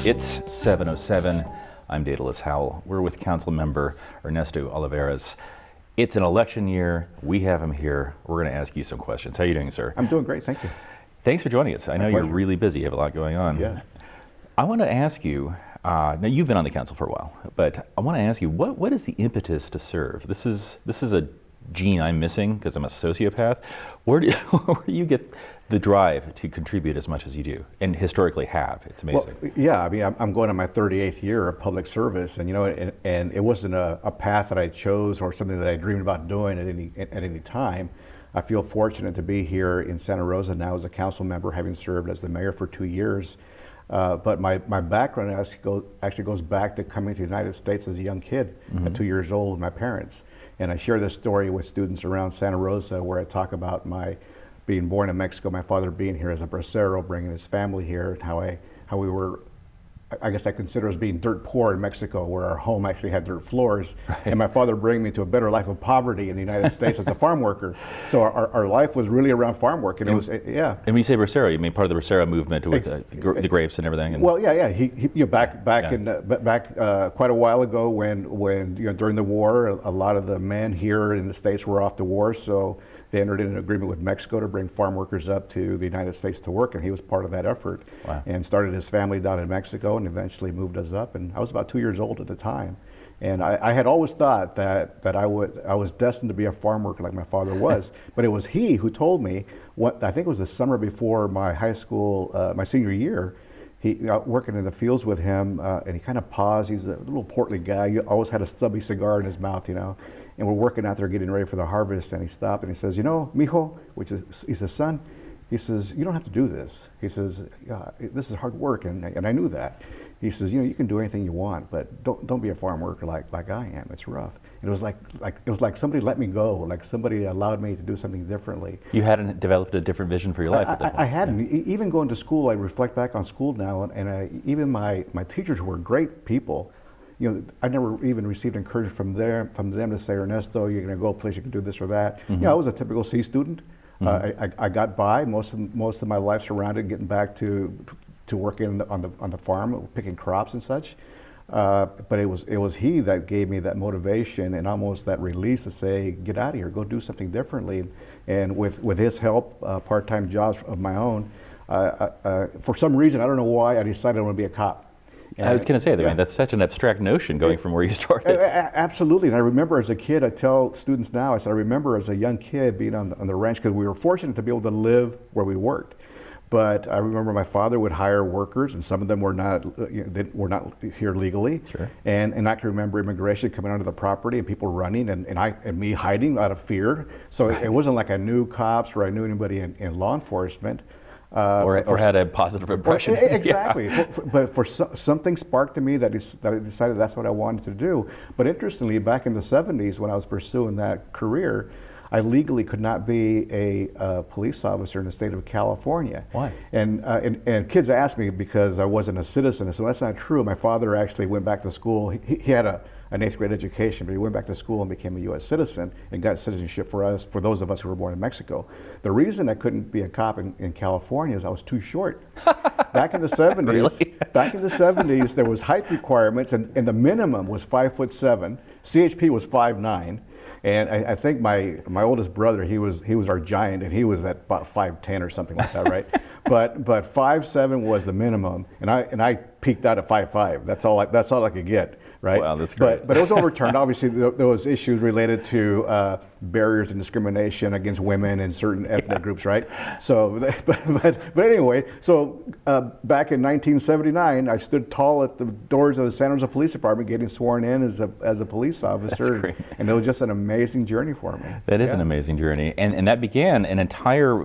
It's 7:07. I'm Daedalus Howell. We're with Council Member Ernesto Olivares. It's an election year. We have him here. We're going to ask you some questions. How are you doing, sir? I'm doing great, thank you. Thanks for joining us. I know you're really busy. You have a lot going on. Yes. I want to ask you, now you've been on the council for a while, but I want to ask you, what is the impetus to serve? This is a gene I'm missing because I'm a sociopath. Where do you get the drive to contribute as much as you do, and historically have? It's amazing. Well, yeah, I mean, I'm going on my 38th year of public service, and and it wasn't a path that I chose or something that I dreamed about doing at any time. I feel fortunate to be here in Santa Rosa now as a council member, having served as the mayor for 2 years. But my background actually goes back to coming to the United States as a young kid, at 2 years old with my parents. And I share this story with students around Santa Rosa where I talk about my being born in Mexico, my father being here as a bracero, bringing his family here, and how we were, I guess I consider us being dirt poor in Mexico, where our home actually had dirt floors. Right. And my father bringing me to a better life of poverty in the United States as a farm worker. So our life was really around farm work, and it was, yeah. And when you say bracero, you mean part of the bracero movement with the grapes and everything? And well, yeah. He back quite a while ago when during the war, a lot of the men here in the States were off to war, so they entered into an agreement with Mexico to bring farm workers up to the United States to work, and he was part of that effort. Wow. And started his family down in Mexico and eventually moved us up. And I was about 2 years old at the time. And I had always thought that I was destined to be a farm worker like my father was. But it was he who told me, I think it was the summer before my high school, my senior year, working in the fields with him, and he kind of paused. He's a little portly guy. He always had a stubby cigar in his mouth, And we're working out there getting ready for the harvest, and he stopped and he says, mijo, he says, son, he says, you don't have to do this. He says, this is hard work, and I knew that. He says, you can do anything you want, but don't be a farm worker like I am. It's rough. And it was like somebody let me go, like somebody allowed me to do something differently. You hadn't developed a different vision for your life at that point. I hadn't. Yeah. Even going to school, I reflect back on school now, and even my teachers who were great people, I never even received encouragement from them to say, Ernesto, you're going to go a place, you can do this or that. Mm-hmm. I was a typical C student. Mm-hmm. I got by most of my life surrounded getting back to working on the farm, picking crops and such. But it was he that gave me that motivation and almost that release to say, get out of here, go do something differently. And with his help, part-time jobs of my own, for some reason, I don't know why, I decided I want to be a cop. And I was going to say, that's such an abstract notion going from where you started. Absolutely, and I remember as a kid, I tell students now, I said, I remember as a young kid being on the ranch, because we were fortunate to be able to live where we worked. But I remember my father would hire workers, and some of them were not here legally. Sure. And I can remember immigration coming onto the property and people running, and me hiding out of fear. So it wasn't like I knew cops or I knew anybody in law enforcement. Or had a positive impression. Exactly. Yeah. But something sparked in me that I decided that's what I wanted to do. But interestingly, back in the 70s when I was pursuing that career, I legally could not be a police officer in the state of California. Why? And kids ask me because I wasn't a citizen. So that's not true. My father actually went back to school. He had an 8th grade education, but he went back to school and became a U.S. citizen and got citizenship for those of us who were born in Mexico. The reason I couldn't be a cop in California is I was too short. Back in the 70s, really? Back in the 70s, there was height requirements, and the minimum was 5'7". CHP was 5'9". And I think my oldest brother, he was our giant, and he was at about 5'10" or something like that, right? But 5'7" was the minimum, and I peaked out at 5'5". That's all I could get, right? Wow, that's great. But it was overturned. Obviously, there was issues related to barriers and discrimination against women and certain ethnic groups, right? So, but anyway, so back in 1979, I stood tall at the doors of the Santa Rosa Police Department, getting sworn in as a police officer. That's great. And it was just an amazing journey for me. That is an amazing journey, and that began an entire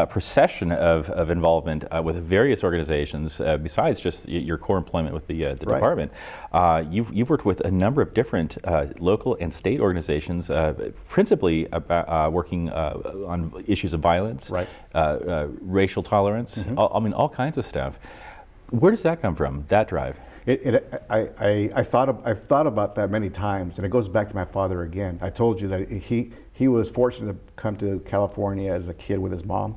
procession of involvement with various organizations besides just your core employment with the department. You've worked with a number of different local and state organizations, principally about working on issues of violence, right. Racial tolerance. Mm-hmm. All kinds of stuff. Where does that come from? That drive? I've thought about that many times, and it goes back to my father again. I told you that he was fortunate to come to California as a kid with his mom,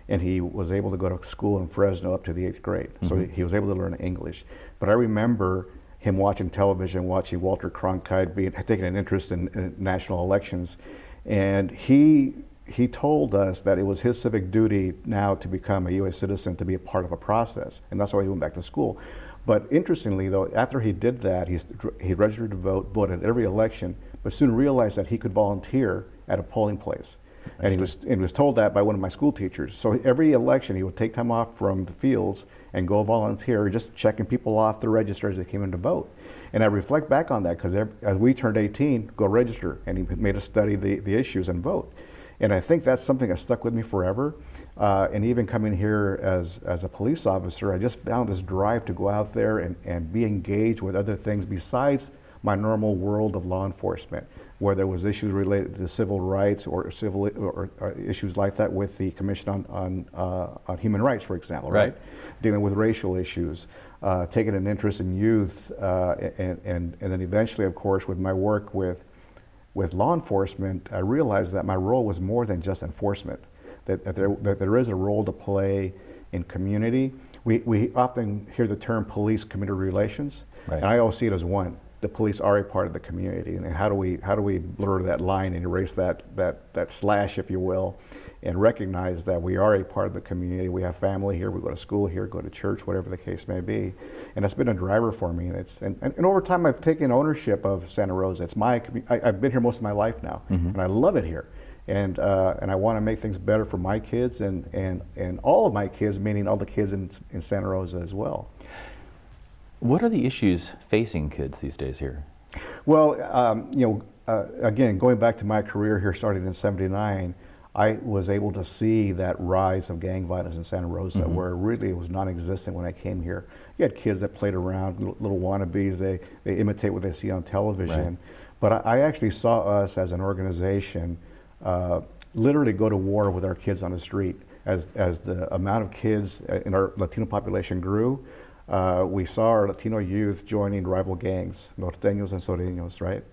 and he was able to go to school in Fresno up to the 8th grade. So he was able to learn English. But I remember him watching television, watching Walter Cronkite, taking an interest in national elections, and he told us that it was his civic duty now to become a U.S. citizen, to be a part of a process, and that's why he went back to school. But interestingly, though, after he did that, he registered to vote, voted every election, but soon realized that he could volunteer at a polling place. And he was told that by one of my school teachers. So every election, he would take time off from the fields and go volunteer, just checking people off the register as they came in to vote. And I reflect back on that because as we turned 18, go register, and he made us study the issues and vote. And I think that's something that stuck with me forever. And even coming here as a police officer, I just found this drive to go out there and be engaged with other things besides my normal world of law enforcement, where there was issues related to civil rights or issues like that with the Commission on Human Rights, for example, right? Dealing with racial issues, taking an interest in youth, and then eventually, of course, with my work with law enforcement, I realized that my role was more than just enforcement, that there is a role to play in community. We often hear the term police community relations, and I always see it as one. The police are a part of the community, and how do we blur that line and erase that slash, if you will, and recognize that we are a part of the community. We have family here, we go to school here, go to church, whatever the case may be, and that's been a driver for me. And over time, I've taken ownership of Santa Rosa. It's I've been here most of my life now, and I love it here, and I want to make things better for my kids and all of my kids, meaning all the kids in Santa Rosa as well. What are the issues facing kids these days here? Well, again, going back to my career here, starting in '79, I was able to see that rise of gang violence in Santa Rosa, where really it was non-existent when I came here. You had kids that played around, little wannabes, they imitate what they see on television. But I actually saw us as an organization literally go to war with our kids on the street. As the amount of kids in our Latino population grew, we saw our Latino youth joining rival gangs, norteños and sureños, right?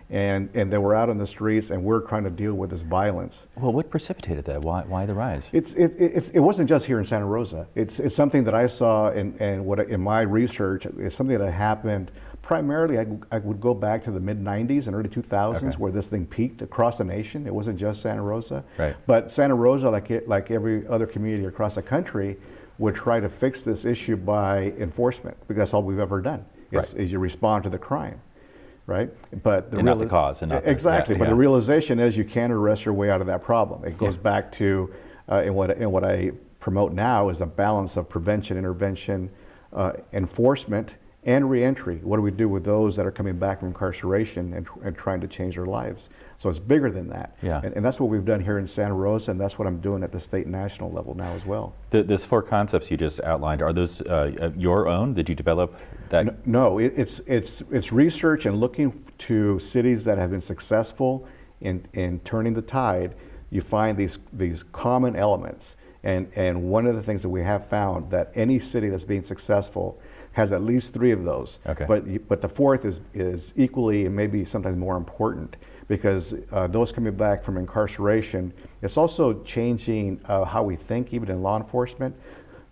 And they were out on the streets, and we're trying to deal with this violence. Well, what precipitated that? Why the rise? It wasn't just here in Santa Rosa. It's something that I saw in my research. It's something that happened primarily. I would go back to the mid-'90s and early 2000s, where this thing peaked across the nation. It wasn't just Santa Rosa, but Santa Rosa, like every other community across the country, would try to fix this issue by enforcement, because that's all we've ever done, is you respond to the crime, right? But not the cause. And not exactly, but the realization is you can't arrest your way out of that problem. It goes back to, and what I promote now is a balance of prevention, intervention, enforcement, and reentry. What do we do with those that are coming back from incarceration and trying to change their lives? So it's bigger than that. And that's what we've done here in Santa Rosa, and that's what I'm doing at the state and national level now as well. Those 4 concepts you just outlined, are those your own? Did you develop that? No, it's research and looking to cities that have been successful in turning the tide. You find these common elements, and one of the things that we have found, that any city that's being successful has at least 3 of those. But the 4th is equally and maybe sometimes more important, because those coming back from incarceration, it's also changing how we think, even in law enforcement.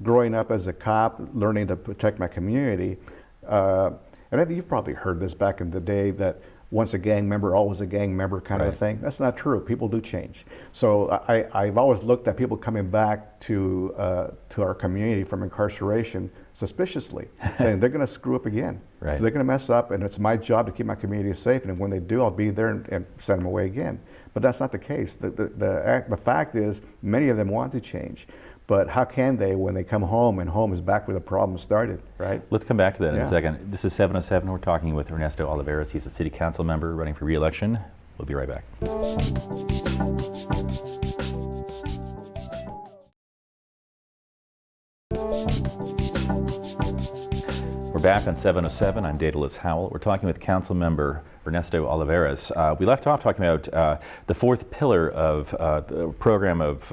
Growing up as a cop, learning to protect my community, and I think you've probably heard this back in the day, that once a gang member, always a gang member kind of a thing. That's not true. People do change. So I've always looked at people coming back to our community from incarceration suspiciously, saying they're going to screw up again. So they're going to mess up, and it's my job to keep my community safe. And when they do, I'll be there and send them away again. But that's not the case. The fact is, many of them want to change. But how can they when they come home and home is back where the problem started, right? Let's come back to that in a second. This is 707. We're talking with Ernesto Olivares. He's a city council member running for re-election. We'll be right back. We're back on 707. I'm Daedalus Howell. We're talking with council member Ernesto Olivares. We left off talking about the 4th pillar of the program of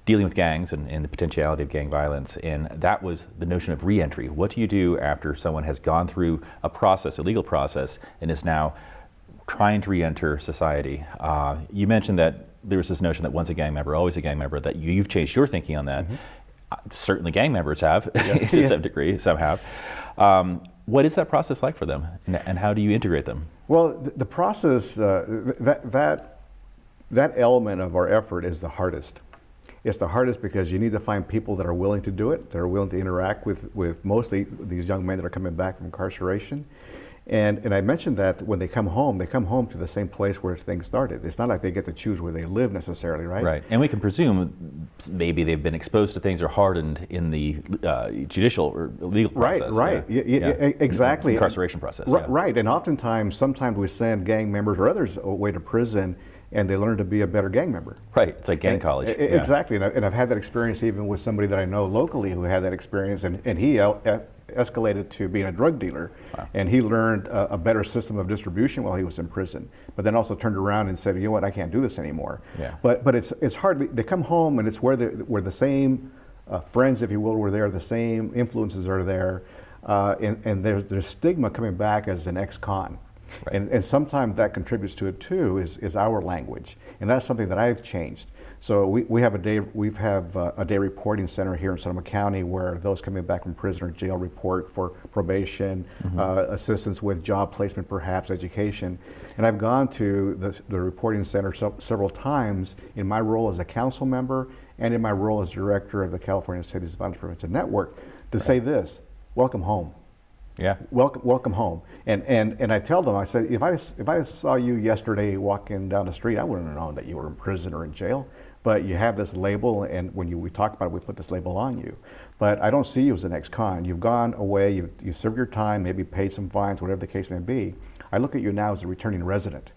dealing with gangs and the potentiality of gang violence, and that was the notion of reentry. What do you do after someone has gone through a process, a legal process, and is now trying to reenter society? You mentioned that there was this notion that once a gang member, always a gang member, that you've changed your thinking on that. Certainly gang members have, to some degree, some have. What is that process like for them, and how do you integrate them? Well, the process, that element of our effort is the hardest. It's the hardest because you need to find people that are willing to do it, that are willing to interact with mostly these young men that are coming back from incarceration. And I mentioned that when they come home to the same place where things started. It's not like they get to choose where they live necessarily, right? Right, and we can presume maybe they've been exposed to things or hardened in the judicial or legal process. Right, exactly. Incarceration process. Right, and oftentimes, sometimes we send gang members or others away to prison and they learn to be a better gang member. Right, it's like gang college. Exactly, and I've had that experience even with somebody that I know locally who had that experience, and he escalated to being a drug dealer. Wow. And he learned a better system of distribution while he was in prison, but then also turned around and said, you know what, I can't do this anymore. Yeah. But it's hard. They come home and it's where the same friends, if you will, were there, the same influences are there, and there's stigma coming back as an ex-con. Right. And sometimes that contributes to it too, is our language, and that's something that I've changed. So we have a day reporting center here in Sonoma County where those coming back from prison or jail report for probation, assistance with job placement, perhaps education. And I've gone to the reporting center several times in my role as a council member and in my role as director of the California Cities Violence Prevention Network to say this: welcome home. Yeah. Welcome home. And I tell them, I said, if I saw you yesterday walking down the street, I wouldn't have known that you were in prison or in jail. But you have this label, and when we talk about it, we put this label on you. But I don't see you as an ex-con. You've gone away, you've served your time, maybe paid some fines, whatever the case may be. I look at you now as a returning resident.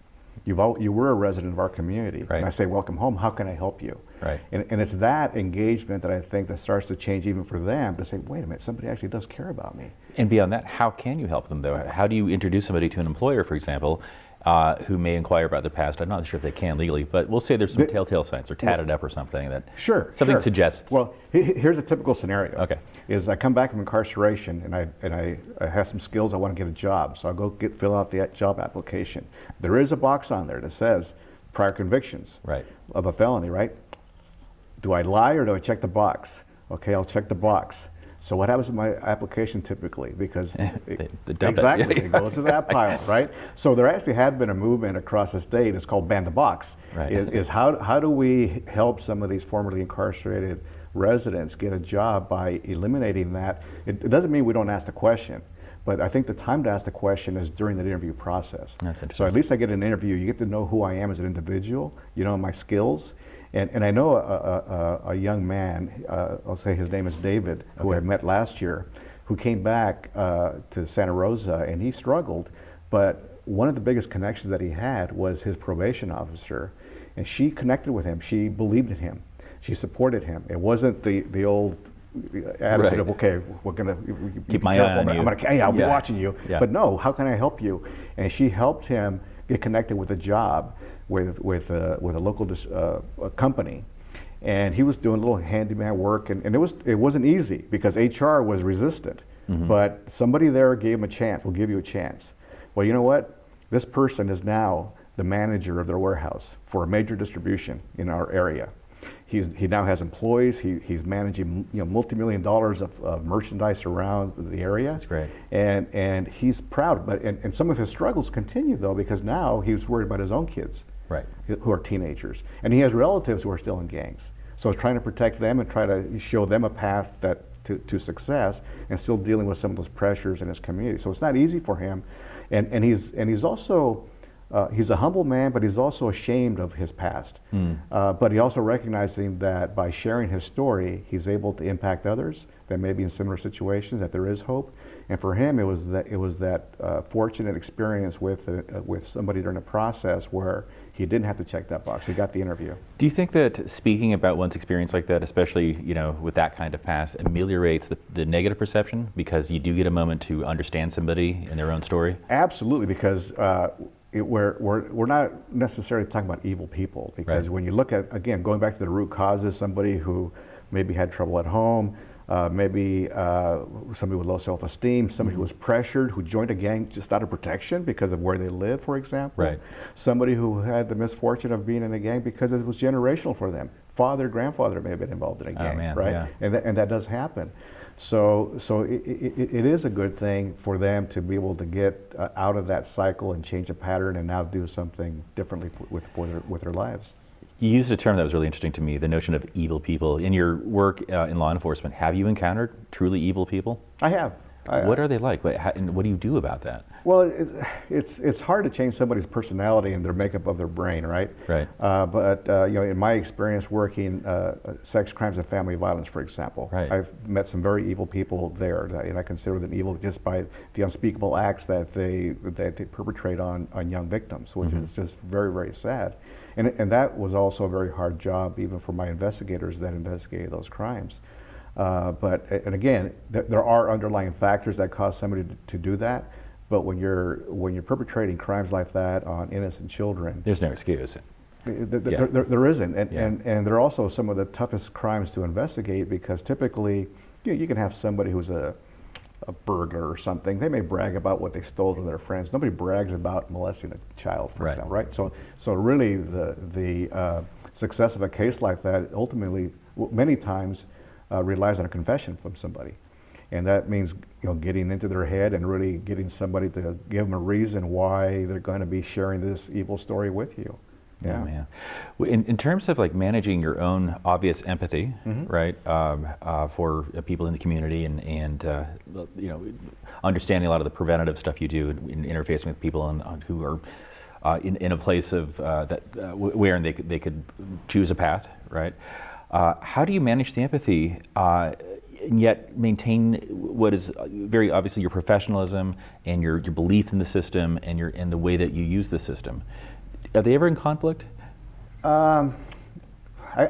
You were a resident of our community. Right. And I say, welcome home, how can I help you? Right. And it's that engagement that I think that starts to change even for them to say, wait a minute, somebody actually does care about me. And beyond that, how can you help them though? How do you introduce somebody to an employer, for example, who may inquire about their past? I'm not sure if they can legally, but we'll say there's some telltale signs or tatted up or something that something suggests. Well, here's a typical scenario. Okay. Is I come back from incarceration and I have some skills, I want to get a job, so I'll go fill out the job application. There is a box on there that says prior convictions of a felony, right? Do I lie or do I check the box? Okay, I'll check the box. So what happens with my application typically? Because exactly, it goes to that pile, right? So there actually had been a movement across the state. It's called Ban the Box. Right. Is how do we help some of these formerly incarcerated residents get a job by eliminating that? It doesn't mean we don't ask the question, but I think the time to ask the question is during the interview process. That's interesting. So at least I get an interview. You get to know who I am as an individual. You know my skills. And I know a young man, I'll say his name is David, who I met last year, who came back to Santa Rosa, and he struggled. But one of the biggest connections that he had was his probation officer, and she connected with him. She believed in him. She supported him. It wasn't the old attitude of, okay, we're going to keep my eye on you. I'll be watching you. Yeah. But no, how can I help you? And she helped him get connected with a job with a local company, and he was doing a little handyman work, and it wasn't easy because HR was resistant, but somebody there gave him a chance. We'll give you a chance. Well, you know what? This person is now the manager of their warehouse for a major distribution in our area. He now has employees. He's managing multi-million dollars of merchandise around the area. That's great. And he's proud. But and some of his struggles continue though, because now he's worried about his own kids, who are teenagers, and he has relatives who are still in gangs. So he's trying to protect them and try to show them a path to success, and still dealing with some of those pressures in his community. So it's not easy for him, and he's also. He's a humble man, but he's also ashamed of his past. But he also recognizing that by sharing his story, he's able to impact others that may be in similar situations, that there is hope. And for him, it was that fortunate experience with somebody during a process where he didn't have to check that box. He got the interview. Do you think that speaking about one's experience like that, especially with that kind of past, ameliorates the negative perception because you do get a moment to understand somebody and their own story? Absolutely, because we're not necessarily talking about evil people, because when you look at, again, going back to the root causes, somebody who maybe had trouble at home, maybe somebody with low self-esteem, somebody who was pressured, who joined a gang just out of protection because of where they live, for example. Right. Somebody who had the misfortune of being in a gang because it was generational for them. Father, grandfather may have been involved in a gang, man, right? yeah. And that does happen. So it is a good thing for them to be able to get out of that cycle and change a pattern and now do something differently with their lives. You used a term that was really interesting to me, the notion of evil people. In your work in law enforcement, have you encountered truly evil people? I have. What are they like? And what do you do about that? Well, it's hard to change somebody's personality and their makeup of their brain, right? Right. But in my experience working sex crimes and family violence, for example, right. I've met some very evil people there, and I consider them evil just by the unspeakable acts that they perpetrate on young victims, which is just very, very sad. And that was also a very hard job, even for my investigators that investigated those crimes. But again, there are underlying factors that cause somebody to do that. But when you're perpetrating crimes like that on innocent children, there's no excuse. There isn't, and they're also some of the toughest crimes to investigate because typically, you can have somebody who's a burglar or something. They may brag about what they stole from their friends. Nobody brags about molesting a child, for example, right? So really, the success of a case like that ultimately, many times, relies on a confession from somebody. And that means getting into their head and really getting somebody to give them a reason why they're going to be sharing this evil story with you. Yeah, man. In terms of like managing your own obvious empathy, right, for people in the community and understanding a lot of the preventative stuff you do in interfacing with people who are in a place of where they could choose a path, right? How do you manage the empathy and yet maintain what is very obviously your professionalism and your belief in the system and the way that you use the system? Are they ever in conflict? I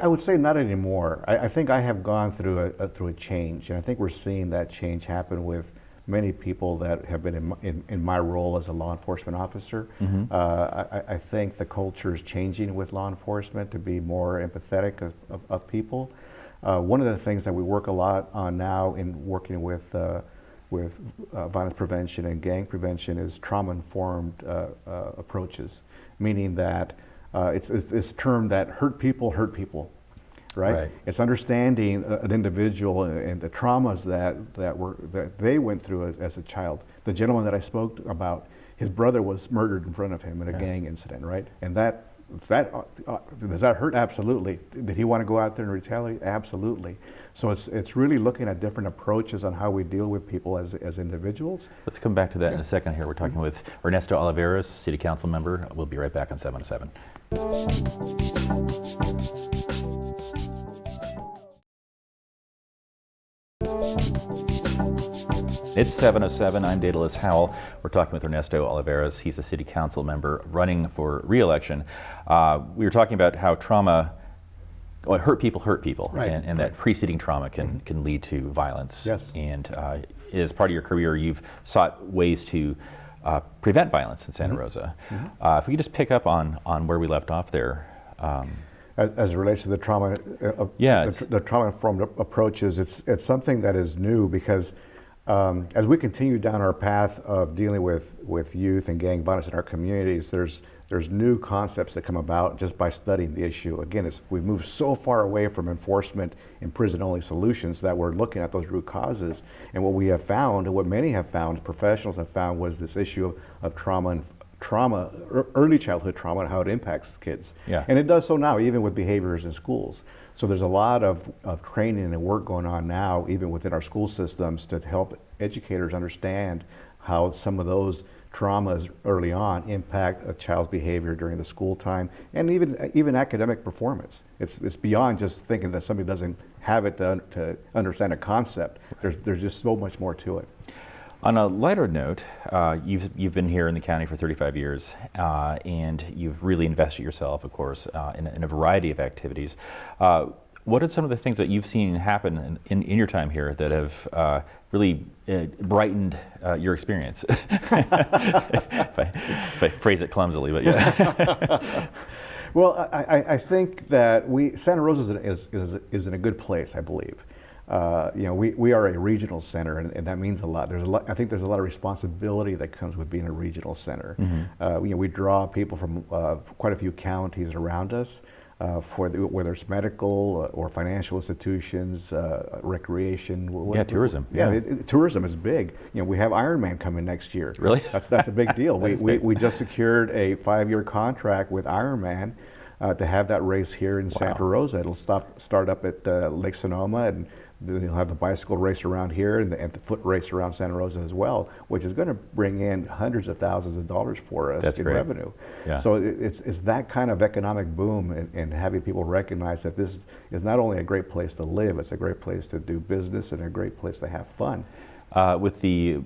would say not anymore. I think I have gone through a change, and I think we're seeing that change happen with many people that have been in my role as a law enforcement officer. I think the culture is changing with law enforcement to be more empathetic of people. One of the things that we work a lot on now in working with violence prevention and gang prevention is trauma-informed approaches, meaning that it's this term that hurt people, right? It's understanding an individual and the traumas that they went through as a child. The gentleman that I spoke about, his brother was murdered in front of him in a gang incident, right? And does that hurt? Absolutely. Did he want to go out there and retaliate? Absolutely. So it's really looking at different approaches on how we deal with people as individuals. Let's come back to that in a second here. We're talking with Ernesto Olivares, City Council member. We'll be right back on 707. It's 7:07. I'm Daedalus Howell. We're talking with Ernesto Olivares. He's a city council member running for re-election. We were talking about how trauma, hurt people, right, and that preceding trauma can lead to violence. Yes. And as part of your career, you've sought ways to prevent violence in Santa Rosa. If we could just pick up on where we left off there. As it relates to the trauma, the trauma-informed approaches, it's something that is new because as we continue down our path of dealing with youth and gang violence in our communities, there's new concepts that come about just by studying the issue. Again, we've moved so far away from enforcement and prison-only solutions that we're looking at those root causes. And what we have found, and what many have found, professionals have found, was this issue of early childhood trauma and how it impacts kids. Yeah. And it does so now, even with behaviors in schools. So there's a lot of training and work going on now, even within our school systems, to help educators understand how some of those traumas early on impact a child's behavior during the school time and even academic performance. It's beyond just thinking that somebody doesn't have it to understand a concept. There's just so much more to it. On a lighter note, you've been here in the county for 35 years, and you've really invested yourself, of course, in a variety of activities. What are some of the things that you've seen happen in your time here that have really brightened your experience? if I phrase it clumsily, but yeah. Well, I think that Santa Rosa is in a good place, I believe. we are a regional center, and that means a lot. I think there's a lot of responsibility that comes with being a regional center. We draw people from quite a few counties around us, whether it's medical or financial institutions, recreation. Tourism. Tourism is big. We have Ironman coming next year. Really? That's a big deal. We just secured a 5-year contract with Ironman to have that race here in Santa Rosa. It'll start up at Lake Sonoma, and then you'll have the bicycle race around here and the foot race around Santa Rosa as well, which is going to bring in hundreds of thousands of dollars for us in revenue. Yeah. So it's that kind of economic boom, and having people recognize that this is not only a great place to live, it's a great place to do business and a great place to have fun. With the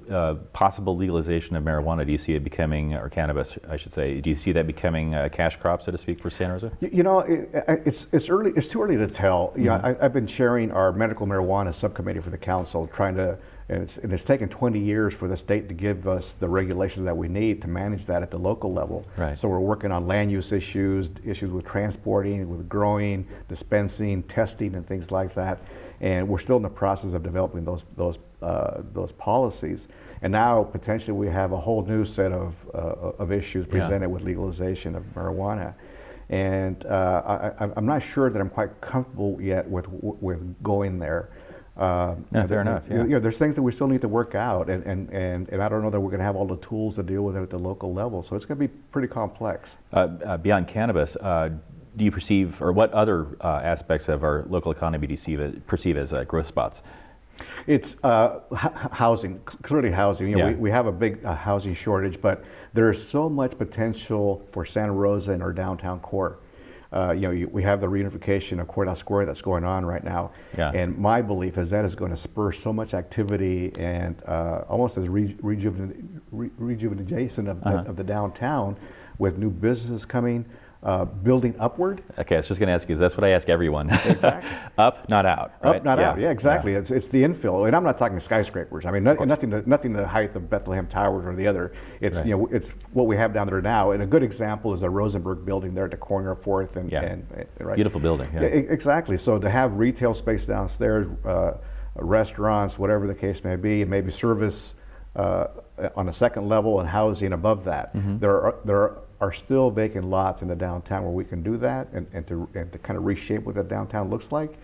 possible legalization of marijuana, do you see it becoming, or cannabis, I should say, do you see that becoming a cash crop, so to speak, for Santa Rosa? It's early. It's too early to tell. I've been chairing our medical marijuana subcommittee for the council, trying to, and it's taken 20 years for the state to give us the regulations that we need to manage that at the local level. Right. So we're working on land use issues with transporting, with growing, dispensing, testing, and things like that. And we're still in the process of developing those policies. And now potentially we have a whole new set of issues presented with legalization of marijuana. And I'm not sure that I'm quite comfortable yet with going there. Fair enough. Yeah. There's things that we still need to work out, and I don't know that we're going to have all the tools to deal with it at the local level. So it's going to be pretty complex. Beyond cannabis, do you perceive, or what other aspects of our local economy do you perceive as growth spots? It's housing, clearly housing. We have a big housing shortage, but there's so much potential for Santa Rosa in our downtown core. We have the reunification of Courthouse Square that's going on right now, and my belief is that is going to spur so much activity and almost as rejuvenation of the downtown, with new businesses coming. Building upward. Okay, I was just going to ask you, that's what I ask everyone. Exactly. Up, not out, right? Up, not out. Yeah, exactly. Yeah. It's the infill, and I'm not talking skyscrapers. I mean, nothing the height of Bethlehem Towers or the other. It's it's what we have down there now. And a good example is the Rosenberg building there at the corner of 4th and right. Beautiful building. Yeah. Exactly. So to have retail space downstairs, restaurants, whatever the case may be, and maybe service on a second level and housing above that. There are still vacant lots in the downtown where we can do that and to kind of reshape what the downtown looks like.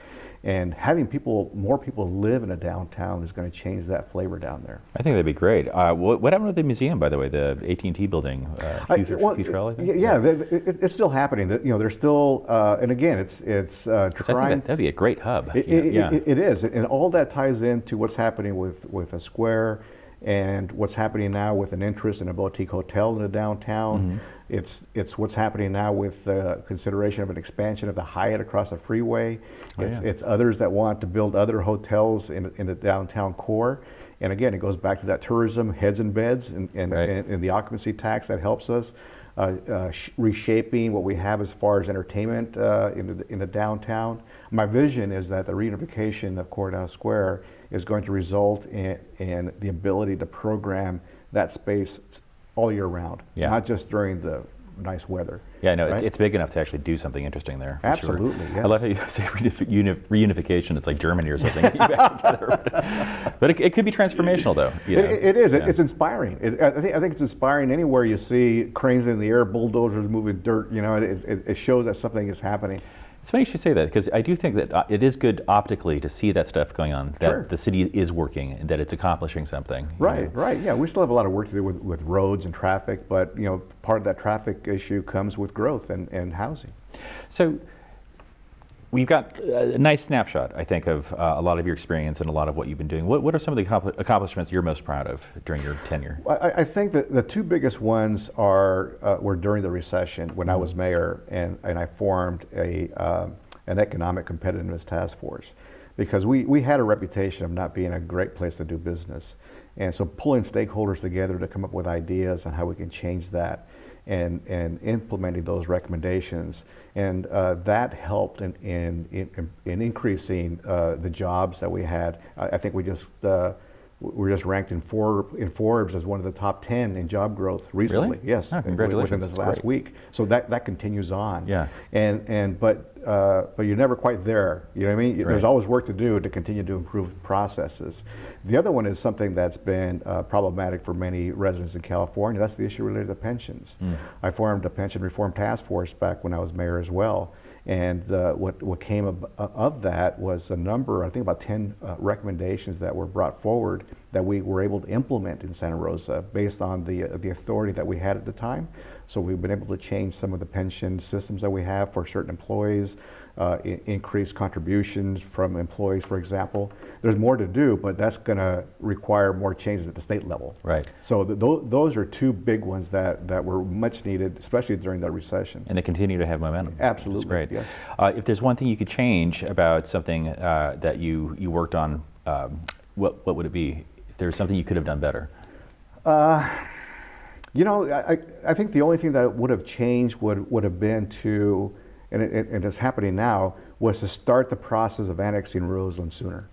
And having more people live in a downtown is going to change that flavor down there. I think that'd be great. What happened with the museum, by the way, the AT&T building? Huge rally? Yeah, it's still happening. There's still, and again, it's trying. That'd be a great hub. It is, and all that ties into what's happening with a square, and what's happening now with an interest in a boutique hotel in the downtown. It's what's happening now with the consideration of an expansion of the Hyatt across the freeway. It's others that want to build other hotels in the downtown core. And again, it goes back to that tourism, heads and beds, and the occupancy tax that helps us. Reshaping what we have as far as entertainment in the downtown. My vision is that the reunification of Courthouse Square is going to result in the ability to program that space all year round, not just during the nice weather. Yeah, no, right? it's big enough to actually do something interesting there. Absolutely, sure. yes. I love how you say reunification. It's like Germany or something. But it could be transformational, though. It is. Yeah. It's inspiring. I think it's inspiring anywhere you see cranes in the air, bulldozers moving dirt. It shows that something is happening. It's funny you should say that, because I do think that it is good optically to see that stuff going on, that the city is working and that it's accomplishing something. Right. Yeah, we still have a lot of work to do with roads and traffic, but part of that traffic issue comes with growth and housing. So we've got a nice snapshot, I think, of a lot of your experience and a lot of what you've been doing. What are some of the accomplishments you're most proud of during your tenure? I think that the two biggest ones were during the recession when I was mayor, and I formed an economic competitiveness task force, because we had a reputation of not being a great place to do business. And so pulling stakeholders together to come up with ideas on how we can change that, and implementing those recommendations, and that helped in increasing the jobs that we had. I think we just we're just ranked in Forbes as one of the top 10 in job growth recently. Really? Yes, Oh, congratulations. within this That's last great. week. So that continues on. Yeah. But you're never quite there. You know what I mean? Right. There's always work to do to continue to improve processes. The other one is something that's been problematic for many residents in California. That's the issue related to pensions. I formed a pension reform task force back when I was mayor as well. And what came of that was a number, I think about 10 recommendations that were brought forward that we were able to implement in Santa Rosa based on the authority that we had at the time. So we've been able to change some of the pension systems that we have for certain employees, increase contributions from employees, for example. There's more to do, but that's going to require more changes at the state level. Right. So those are two big ones that were much needed, especially during the recession. And they continue to have momentum. Absolutely. That's great. Yes. If there's one thing you could change about something that you worked on, what would it be? If there's something you could have done better? You know, I think the only thing that would have changed would have been to, and it's happening now, was to start the process of annexing Roseland sooner.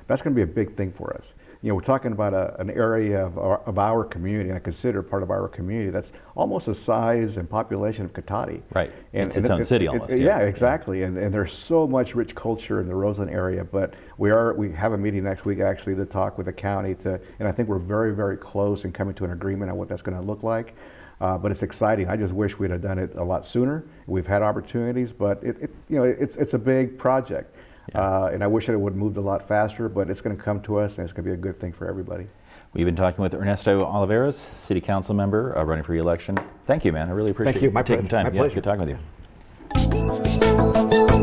That's going to be a big thing for us. You know, we're talking about an area of our community, and I consider part of our community, that's almost the size and population of Cotati. Right. And, it's its own city almost. Yeah, exactly. And there's so much rich culture in the Roseland area, but we have a meeting next week actually to talk with the county and I think we're very, very close in coming to an agreement on what that's going to look like. But it's exciting. I just wish we'd have done it a lot sooner. We've had opportunities, but it's a big project. Yeah. And I wish it would have moved a lot faster, but it's going to come to us and it's going to be a good thing for everybody. We've been talking with Ernesto Olivares, City Council member running for re-election. Thank you, man. I really appreciate you. you taking time. My pleasure. Good talking with you.